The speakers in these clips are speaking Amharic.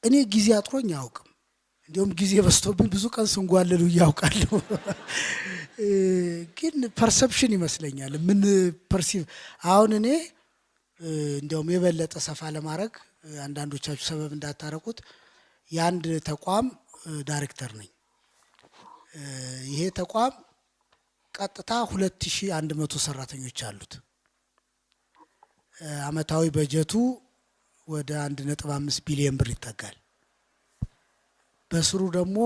እኔ ጊዜ አጥሮኝ አያውቅም። እንዲሁም ጊዜ በስቶብኝ ብዙ ቀን ስንጓለሉ ያውቃለሁ። ግን ፐርሰፕሽን ይመስለኛል ምን ፐርሲቭ አሁን እኔ እንዲያውም የበለጠ ሰፋ ለማድረግ አንዳንዶቻችሁ ሰበብ እንዳታረቁት የአንድ ተቋም ዳይሬክተር ነኝ። ይሄ ተቋም ቀጥታ 2100 ሰራተኞች አሉት። አመታዊ በጀቱ ወደ 1.5 ቢሊዮን ብር ይጠጋል። በስሩ ደግሞ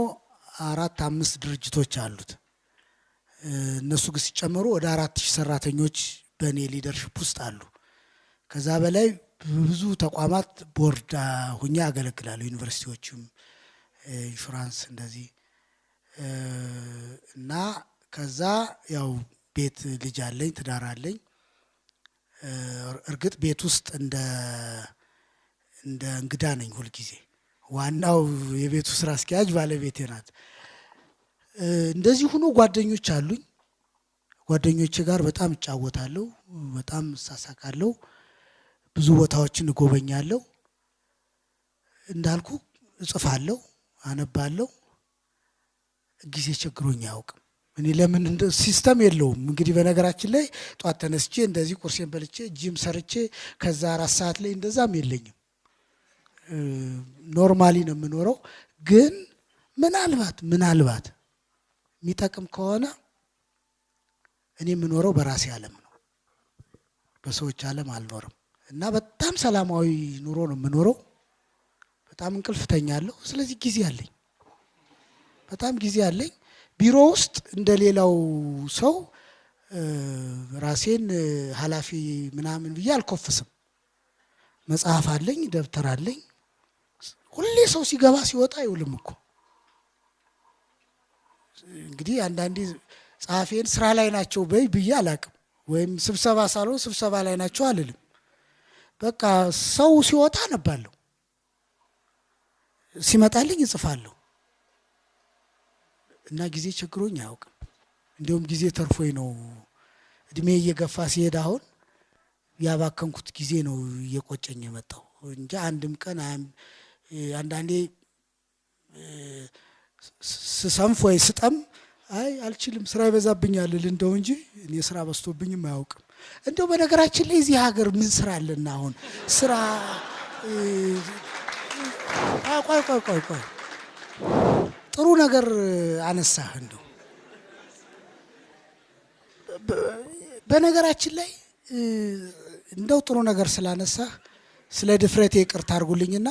4-5 ድርጅቶች አሉት። እነሱ ግን ሲጨመሩ ወደ 4000 ሰራተኞች በኔ ሊደርሺፕ ውስጥ አሉ። ከዛ በላይ ብዙ ተቋማት ቦርድ ሆኜ አገለግላለሁ። ዩኒቨርሲቲዎችም ኢንሹራንስ እንደዚህ እና ከዛ ያው ቤት ልጅ አለኝ ትዳር አለኝ። እርግጥ ቤት ውስጥ እንደ እንግዳ ነኝ ሁሉ ጊዜ። ዋናው የቤቱ ስራ አስኪያጅ ባለቤቴ ናት። እንደዚህ ሆኖ ጓደኞች አሉኝ። ጓደኞቼ ጋር በጣም እጫወታለሁ፣ በጣም እሳሳቃለሁ፣ ብዙ ቦታዎችን እጎበኛለሁ። እንዳልኩ እጽፋለሁ፣ አነባለሁ። ጊዜ ቸግሮኝ አያውቅም። እኔ ለምን እንደ ሲስተም የለውም። እንግዲህ በነገራችን ላይ ጧት ተነስቼ እንደዚህ ቁርሴን በልቼ ጂም ሰርቼ ከዛ 4 ሰዓት ላይ እንደዛም የለኝም። ኖርማሊ ነው የምኖረው። ግን ምናልባት የሚጠቅም ከሆነ እኔ የምኖረው በራሴ ዓለም ነው፣ በሰዎች ዓለም አልኖርም። እና በጣም ሰላማዊ ኑሮ ነው የምኖረው። በጣም እንቅልፍ ተኛለሁ። ስለዚህ ጊዜ አለኝ፣ በጣም ጊዜ አለኝ። ቢሮ ውስጥ እንደሌላው ሰው ራሴን ኃላፊ ምናምን ብዬ አልኮፍስም። መጽሐፍ አለኝ፣ ደብተር አለኝ። ሁሌ ሰው ሲገባ ሲወጣ አይውልም እኮ። እንግዲህ አንዳንዴ ጸሐፊን ስራ ላይ ናቸው ብዬ አላቅም፣ ወይም ስብሰባ ሳልሆን ስብሰባ ላይ ናቸው አልልም። በቃ ሰው ሲወጣ አነባለሁ፣ ሲመጣልኝ እጽፋለሁ። እና ጊዜ ቸግሮኝ አያውቅም። እንዲሁም ጊዜ ተርፎኝ ነው እድሜ እየገፋ ሲሄድ አሁን ያባከንኩት ጊዜ ነው እየቆጨኝ የመጣው እንጂ አንድም ቀን አንዳንዴ ስሰንፍ ወይ ስጠም አይ አልችልም ስራ ይበዛብኛል እንደው እንጂ እኔ ስራ በዝቶብኝም አያውቅም። እንደው በነገራችን ላይ እዚህ ሀገር ምን ስራ አለና አሁን ስራ ቆይ ጥሩ ነገር አነሳህ። በነገራችን ላይ እንደው ጥሩ ነገር ስላነሳህ ስለ ድፍረቴ ይቅርታ አድርጉልኝና